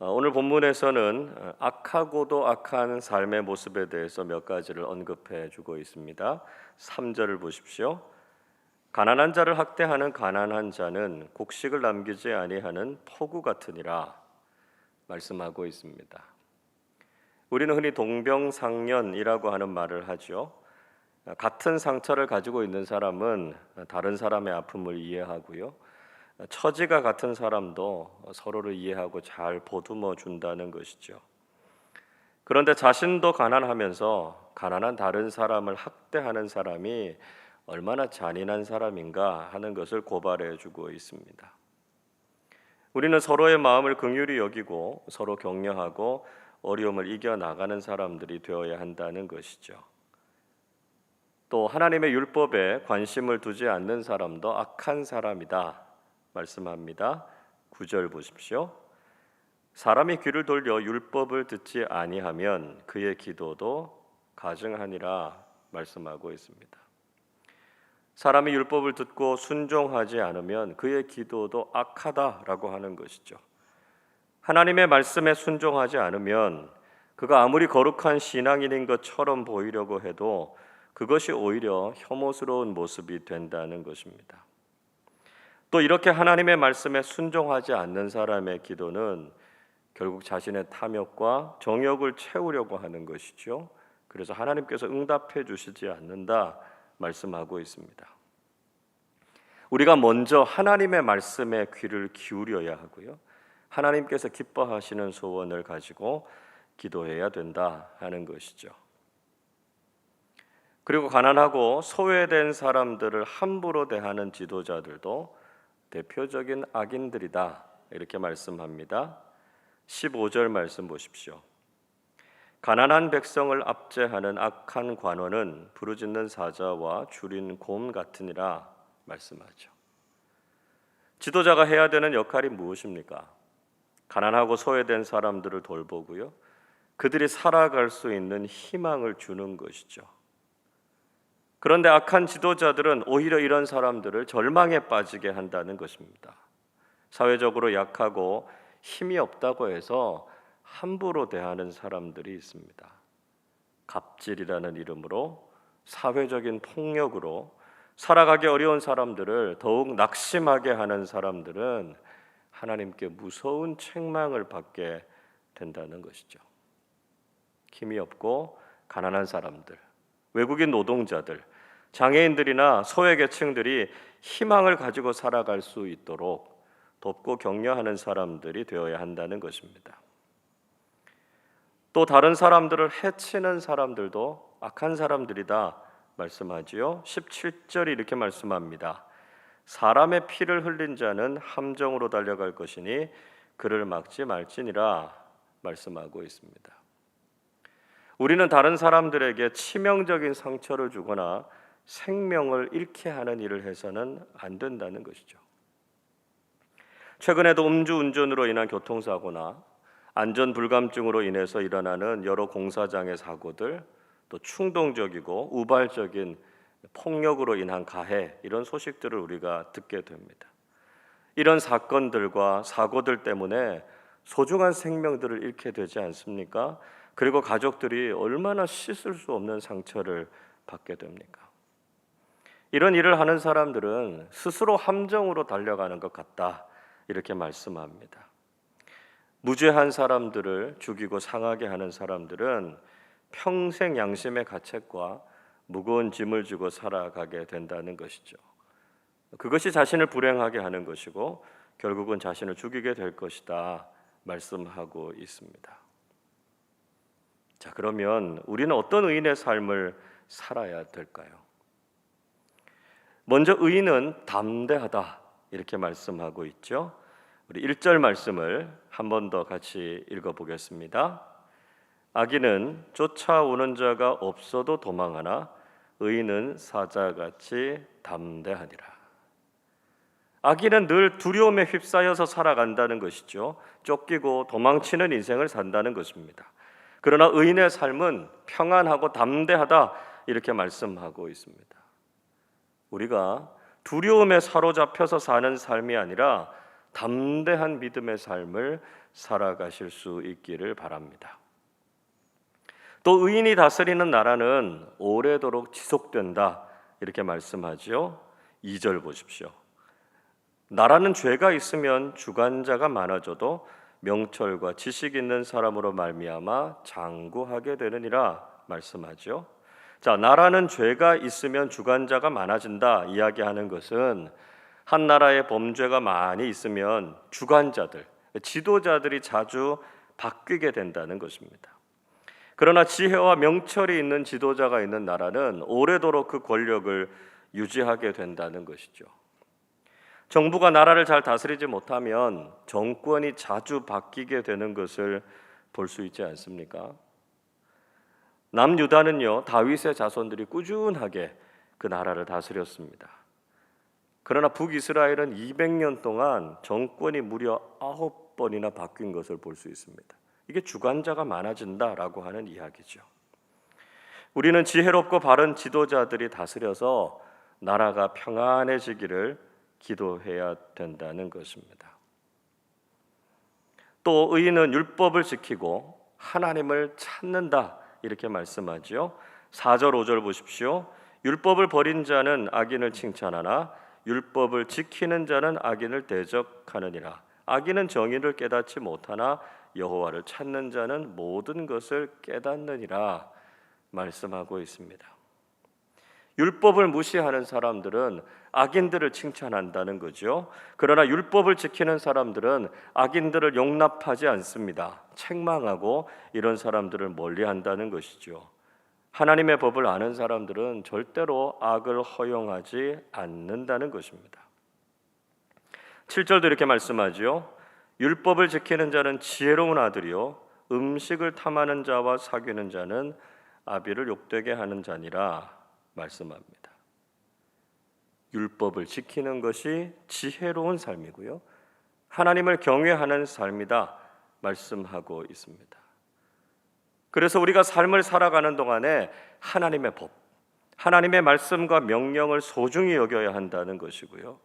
오늘 본문에서는 악하고도 악한 삶의 모습에 대해서 몇 가지를 언급해 주고 있습니다. 3절을 보십시오. 가난한 자를 학대하는 가난한 자는 곡식을 남기지 아니하는 포구 같으니라 말씀하고 있습니다. 우리는 흔히 동병상련이라고 하는 말을 하죠. 같은 상처를 가지고 있는 사람은 다른 사람의 아픔을 이해하고요. 처지가 같은 사람도 서로를 이해하고 잘 보듬어 준다는 것이죠. 그런데 자신도 가난하면서 가난한 다른 사람을 학대하는 사람이 얼마나 잔인한 사람인가 하는 것을 고발해 주고 있습니다. 우리는 서로의 마음을 긍휼히 여기고 서로 격려하고 어려움을 이겨나가는 사람들이 되어야 한다는 것이죠. 또 하나님의 율법에 관심을 두지 않는 사람도 악한 사람이다 말씀합니다. 9절 보십시오. 사람이 귀를 돌려 율법을 듣지 아니하면 그의 기도도 가증하니라 말씀하고 있습니다. 사람이 율법을 듣고 순종하지 않으면 그의 기도도 악하다라고 하는 것이죠. 하나님의 말씀에 순종하지 않으면 그가 아무리 거룩한 신앙인인 것처럼 보이려고 해도 그것이 오히려 혐오스러운 모습이 된다는 것입니다. 또 이렇게 하나님의 말씀에 순종하지 않는 사람의 기도는 결국 자신의 탐욕과 정욕을 채우려고 하는 것이죠. 그래서 하나님께서 응답해 주시지 않는다 말씀하고 있습니다. 우리가 먼저 하나님의 말씀에 귀를 기울여야 하고요. 하나님께서 기뻐하시는 소원을 가지고 기도해야 된다 하는 것이죠. 그리고 가난하고 소외된 사람들을 함부로 대하는 지도자들도 대표적인 악인들이다 이렇게 말씀합니다. 15절 말씀 보십시오. 가난한 백성을 압제하는 악한 관원은 부르짖는 사자와 줄인 곰 같으니라 말씀하죠. 지도자가 해야 되는 역할이 무엇입니까? 가난하고 소외된 사람들을 돌보고요. 그들이 살아갈 수 있는 희망을 주는 것이죠. 그런데 악한 지도자들은 오히려 이런 사람들을 절망에 빠지게 한다는 것입니다. 사회적으로 약하고 힘이 없다고 해서 함부로 대하는 사람들이 있습니다. 갑질이라는 이름으로 사회적인 폭력으로 살아가기 어려운 사람들을 더욱 낙심하게 하는 사람들은 하나님께 무서운 책망을 받게 된다는 것이죠. 힘이 없고 가난한 사람들, 외국인 노동자들, 장애인들이나 소외계층들이 희망을 가지고 살아갈 수 있도록 돕고 격려하는 사람들이 되어야 한다는 것입니다. 또 다른 사람들을 해치는 사람들도 악한 사람들이다 말씀하지요. 17절이 이렇게 말씀합니다. 사람의 피를 흘린 자는 함정으로 달려갈 것이니 그를 막지 말지니라 말씀하고 있습니다. 우리는 다른 사람들에게 치명적인 상처를 주거나 생명을 잃게 하는 일을 해서는 안 된다는 것이죠. 최근에도 음주운전으로 인한 교통사고나 안전불감증으로 인해서 일어나는 여러 공사장의 사고들, 또 충동적이고 우발적인 폭력으로 인한 가해, 이런 소식들을 우리가 듣게 됩니다. 이런 사건들과 사고들 때문에 소중한 생명들을 잃게 되지 않습니까? 그리고 가족들이 얼마나 씻을 수 없는 상처를 받게 됩니까? 이런 일을 하는 사람들은 스스로 함정으로 달려가는 것 같다 이렇게 말씀합니다. 무죄한 사람들을 죽이고 상하게 하는 사람들은 평생 양심의 가책과 무거운 짐을 지고 살아가게 된다는 것이죠. 그것이 자신을 불행하게 하는 것이고 결국은 자신을 죽이게 될 것이다 말씀하고 있습니다. 자, 그러면 우리는 어떤 의인의 삶을 살아야 될까요? 먼저 의인은 담대하다 이렇게 말씀하고 있죠. 우리 1절 말씀을 한 번 더 같이 읽어보겠습니다. 악인은 쫓아오는 자가 없어도 도망하나 의인은 사자같이 담대하니라. 악인은 늘 두려움에 휩싸여서 살아간다는 것이죠. 쫓기고 도망치는 인생을 산다는 것입니다. 그러나 의인의 삶은 평안하고 담대하다 이렇게 말씀하고 있습니다. 우리가 두려움에 사로잡혀서 사는 삶이 아니라 담대한 믿음의 삶을 살아가실 수 있기를 바랍니다. 또 의인이 다스리는 나라는 오래도록 지속된다 이렇게 말씀하지요. 2절 보십시오. 나라는 죄가 있으면 주관자가 많아져도 명철과 지식 있는 사람으로 말미암아 장구하게 되느니라 말씀하죠. 자, 나라는 죄가 있으면 주관자가 많아진다 이야기하는 것은 한 나라에 범죄가 많이 있으면 주관자들, 지도자들이 자주 바뀌게 된다는 것입니다. 그러나 지혜와 명철이 있는 지도자가 있는 나라는 오래도록 그 권력을 유지하게 된다는 것이죠. 정부가 나라를 잘 다스리지 못하면 정권이 자주 바뀌게 되는 것을 볼 수 있지 않습니까? 남유다는요, 다윗의 자손들이 꾸준하게 그 나라를 다스렸습니다. 그러나 북이스라엘은 200년 동안 정권이 무려 9번이나 바뀐 것을 볼 수 있습니다. 이게 주관자가 많아진다라고 하는 이야기죠. 우리는 지혜롭고 바른 지도자들이 다스려서 나라가 평안해지기를 기도해야 된다는 것입니다. 또 의인은 율법을 지키고 하나님을 찾는다 이렇게 말씀하지요. 4절 5절 보십시오. 율법을 버린 자는 악인을 칭찬하나 율법을 지키는 자는 악인을 대적하느니라. 악인은 정의를 깨닫지 못하나 여호와를 찾는 자는 모든 것을 깨닫느니라 말씀하고 있습니다. 율법을 무시하는 사람들은 악인들을 칭찬한다는 거죠. 그러나 율법을 지키는 사람들은 악인들을 용납하지 않습니다. 책망하고 이런 사람들을 멀리한다는 것이죠. 하나님의 법을 아는 사람들은 절대로 악을 허용하지 않는다는 것입니다. 7절도 이렇게 말씀하지요. 율법을 지키는 자는 지혜로운 아들이요 음식을 탐하는 자와 사귀는 자는 아비를 욕되게 하는 자니라 말씀합니다. 율법을 지키는 것이 지혜로운 삶이고요. 하나님을 경외하는 삶이다 말씀하고 있습니다. 그래서 우리가 삶을 살아가는 동안에 하나님의 법, 하나님의 말씀과 명령을 소중히 여겨야 한다는 것이고요.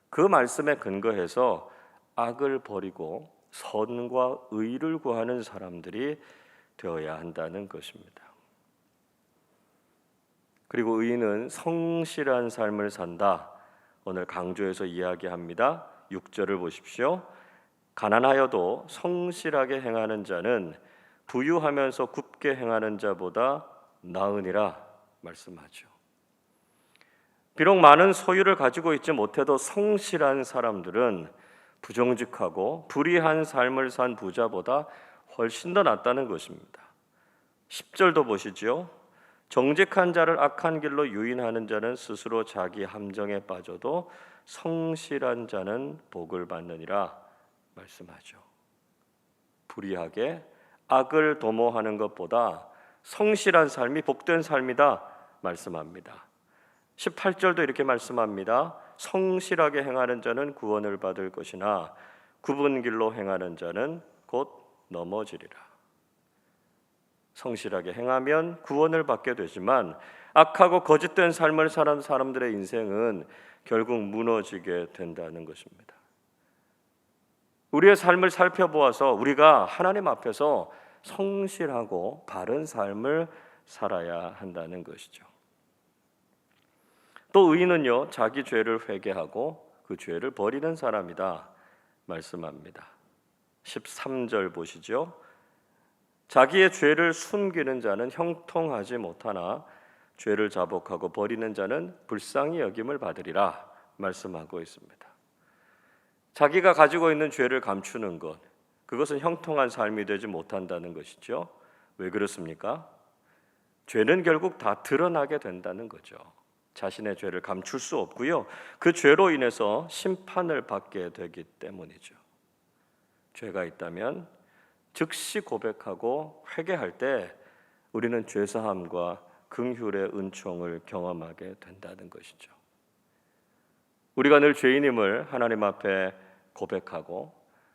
그 말씀에 근거해서 악을 버리고 선과 의를 구하는 사람들이 되어야 한다는 것입니다. 그리고 의인은 성실한 삶을 산다. 오늘 강조해서 이야기합니다. 6절을 보십시오. 가난하여도 성실하게 행하는 자는 부유하면서 굽게 행하는 자보다 나으니라 말씀하죠. 비록 많은 소유를 가지고 있지 못해도 성실한 사람들은 부정직하고 불의한 삶을 산 부자보다 훨씬 더 낫다는 것입니다. 10절도 보시죠. 정직한 자를 악한 길로 유인하는 자는 스스로 자기 함정에 빠져도 성실한 자는 복을 받느니라 말씀하죠. 불의하게 악을 도모하는 것보다 성실한 삶이 복된 삶이다 말씀합니다. 18절도 이렇게 말씀합니다. 성실하게 행하는 자는 구원을 받을 것이나 굽은 길로 행하는 자는 곧 넘어지리라. 성실하게 행하면 구원을 받게 되지만 악하고 거짓된 삶을 사는 사람들의 인생은 결국 무너지게 된다는 것입니다. 우리의 삶을 살펴보아서 우리가 하나님 앞에서 성실하고 바른 삶을 살아야 한다는 것이죠. 또 의인은요, 자기 죄를 회개하고 그 죄를 버리는 사람이다 말씀합니다. 13절 보시죠. 자기의 죄를 숨기는 자는 형통하지 못하나 죄를 자복하고 버리는 자는 불쌍히 여김을 받으리라 말씀하고 있습니다. 자기가 가지고 있는 죄를 감추는 것, 그것은 형통한 삶이 되지 못한다는 것이죠. 왜 그렇습니까? 죄는 결국 다 드러나게 된다는 거죠. 자신의 죄를 감출 수 없고요. 그 죄로 인해서 심판을 받게 되기 때문이죠. 죄가 있다면 즉시 고백하고 회개할 때 우리는 죄사함과 긍휼의 은총을 경험하게 된다는 것이죠. 우리가 늘 죄인임을 하나님 앞에 고백하고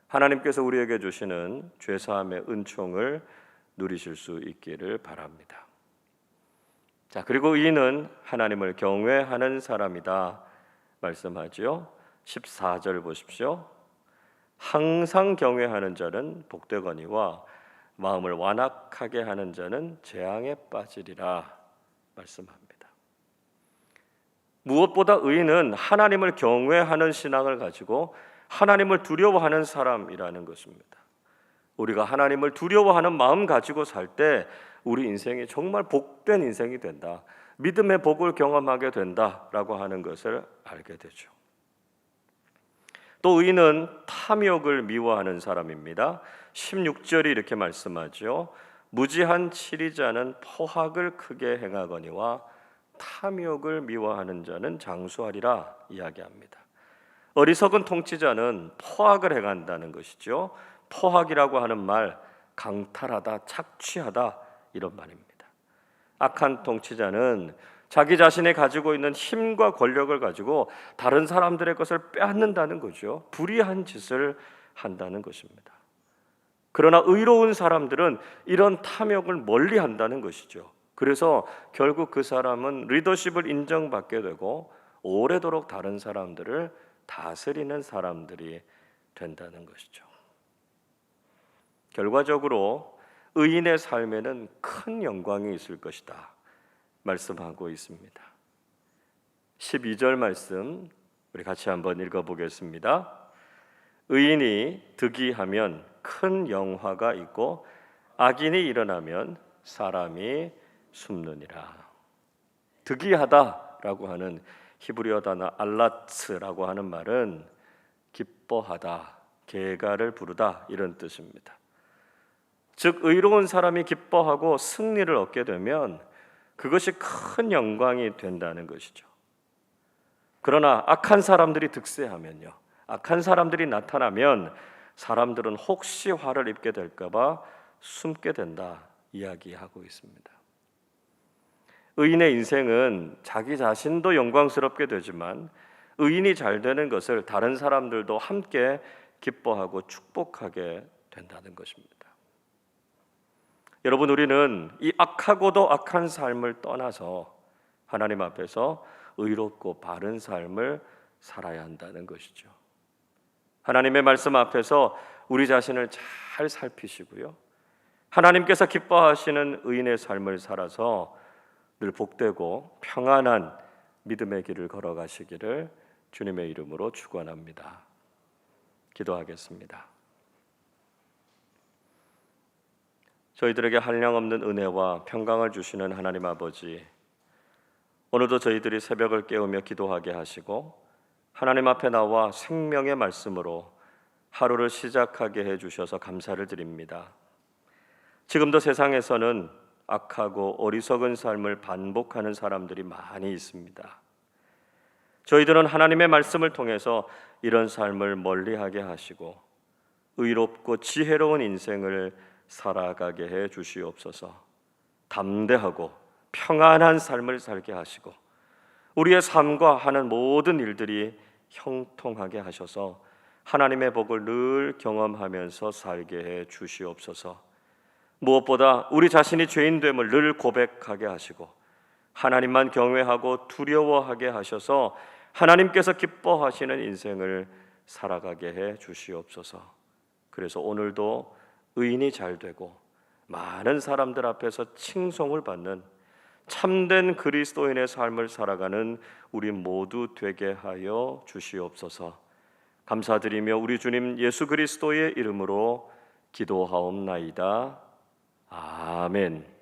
하나님께서 우리에게 주시는 죄사함의 은총을 누리실 수 있기를 바랍니다. 자, 그리고 의인은 하나님을 경외하는 사람이다 말씀하지요. 14절 보십시오. 항상 경외하는 자는 복되거니와 마음을 완악하게 하는 자는 재앙에 빠지리라 말씀합니다. 무엇보다 의인은 하나님을 경외하는 신앙을 가지고 하나님을 두려워하는 사람이라는 것입니다. 우리가 하나님을 두려워하는 마음 가지고 살 때 우리 인생이 정말 복된 인생이 된다, 믿음의 복을 경험하게 된다라고 하는 것을 알게 되죠. 또 의인은 탐욕을 미워하는 사람입니다. 16절이 이렇게 말씀하죠. 무지한 치리자는 포학을 크게 행하거니와 탐욕을 미워하는 자는 장수하리라 이야기합니다. 어리석은 통치자는 포학을 행한다는 것이죠. 포학이라고 하는 말, 강탈하다, 착취하다 이런 말입니다. 악한 통치자는 자기 자신이 가지고 있는 힘과 권력을 가지고 다른 사람들의 것을 빼앗는다는 거죠. 불의한 짓을 한다는 것입니다. 그러나 의로운 사람들은 이런 탐욕을 멀리 한다는 것이죠. 그래서 결국 그 사람은 리더십을 인정받게 되고 오래도록 다른 사람들을 다스리는 사람들이 된다는 것이죠. 결과적으로 의인의 삶에는 큰 영광이 있을 것이다 말씀하고 있습니다. 12절 말씀 우리 같이 한번 읽어보겠습니다. 의인이 득이하면 큰 영화가 있고 악인이 일어나면 사람이 숨느니라. 득이하다라고 하는 히브리어 단어 알라츠라고 하는 말은 기뻐하다, 계가를 부르다 이런 뜻입니다. 즉 의로운 사람이 기뻐하고 승리를 얻게 되면 그것이 큰 영광이 된다는 것이죠. 그러나 악한 사람들이 득세하면요, 악한 사람들이 나타나면 사람들은 혹시 화를 입게 될까 봐 숨게 된다 이야기하고 있습니다. 의인의 인생은 자기 자신도 영광스럽게 되지만 의인이 잘 되는 것을 다른 사람들도 함께 기뻐하고 축복하게 된다는 것입니다. 여러분, 우리는 이 악하고도 악한 삶을 떠나서 하나님 앞에서 의롭고 바른 삶을 살아야 한다는 것이죠. 하나님의 말씀 앞에서 우리 자신을 잘 살피시고요, 하나님께서 기뻐하시는 의인의 삶을 살아서 늘 복되고 평안한 믿음의 길을 걸어가시기를 주님의 이름으로 축원합니다. 기도하겠습니다. 저희들에게 한량없는 은혜와 평강을 주시는 하나님 아버지, 오늘도 저희들이 새벽을 깨우며 기도하게 하시고 하나님 앞에 나와 생명의 말씀으로 하루를 시작하게 해주셔서 감사를 드립니다. 지금도 세상에서는 악하고 어리석은 삶을 반복하는 사람들이 많이 있습니다. 저희들은 하나님의 말씀을 통해서 이런 삶을 멀리하게 하시고 의롭고 지혜로운 인생을 살아가게 해 주시옵소서. 담대하고 평안한 삶을 살게 하시고 우리의 삶과 하는 모든 일들이 형통하게 하셔서 하나님의 복을 늘 경험하면서 살게 해 주시옵소서. 무엇보다 우리 자신이 죄인됨을 늘 고백하게 하시고 하나님만 경외하고 두려워하게 하셔서 하나님께서 기뻐하시는 인생을 살아가게 해 주시옵소서. 그래서 오늘도 의인이 잘 되고 많은 사람들 앞에서 칭송을 받는 참된 그리스도인의 삶을 살아가는 우리 모두 되게 하여 주시옵소서. 감사드리며 우리 주님 예수 그리스도의 이름으로 기도하옵나이다. 아멘.